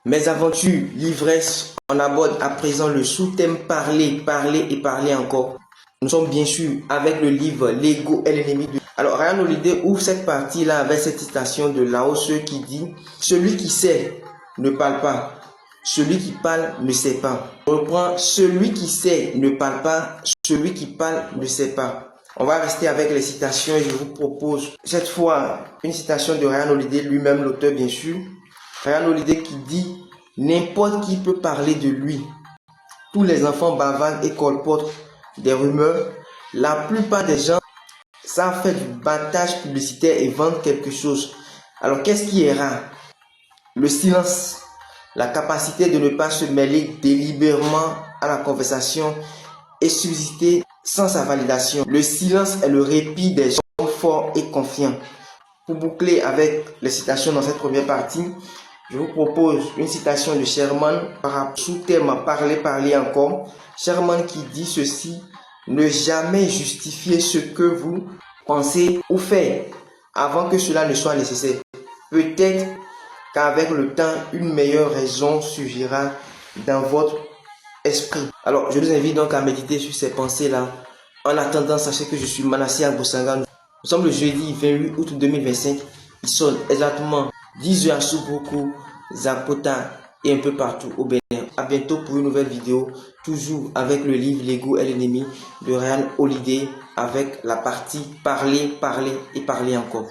Mes aventures, l'ivresse, on aborde à présent le sous-thème parler, parler et parler encore. Nous sommes bien sûr avec le livre L'ego est l'ennemi de... Alors Ryan Holiday ouvre cette partie-là avec cette citation de Lao Tzu qui dit « Celui qui sait ne parle pas, celui qui parle ne sait pas. » On reprend « Celui qui sait ne parle pas, celui qui parle ne sait pas. » On va rester avec les citations et je vous propose cette fois une citation de Ryan Holiday, lui-même l'auteur bien sûr. Ryan Holiday qui dit « N'importe qui peut parler de lui. Tous les enfants bavardent et colportent des rumeurs. La plupart des gens savent faire du battage publicitaire et vendre quelque chose. Alors qu'est-ce qui est rare? Le silence, la capacité de ne pas se mêler délibérément à la conversation et subsister sans sa validation. Le silence est le répit des gens forts et confiants. Pour boucler avec les citations dans cette première partie, je vous propose une citation de Sherman sous-thème parler, parler encore. Sherman qui dit ceci: ne jamais justifier ce que vous pensez ou faites avant que cela ne soit nécessaire. Peut-être qu'avec le temps, une meilleure raison surgira dans votre esprit. Alors, je vous invite donc à méditer sur ces pensées-là. En attendant, sachez que je suis Manasseh Agbosanga. Nous sommes le jeudi 28 août 2025. Il sonne exactement 10 heures à Soubroukou, Zakota et un peu partout au Bénin. A bientôt pour une nouvelle vidéo, toujours avec le livre L'ego est l'ennemi de Ryan Holiday, avec la partie parler, parler et parler encore.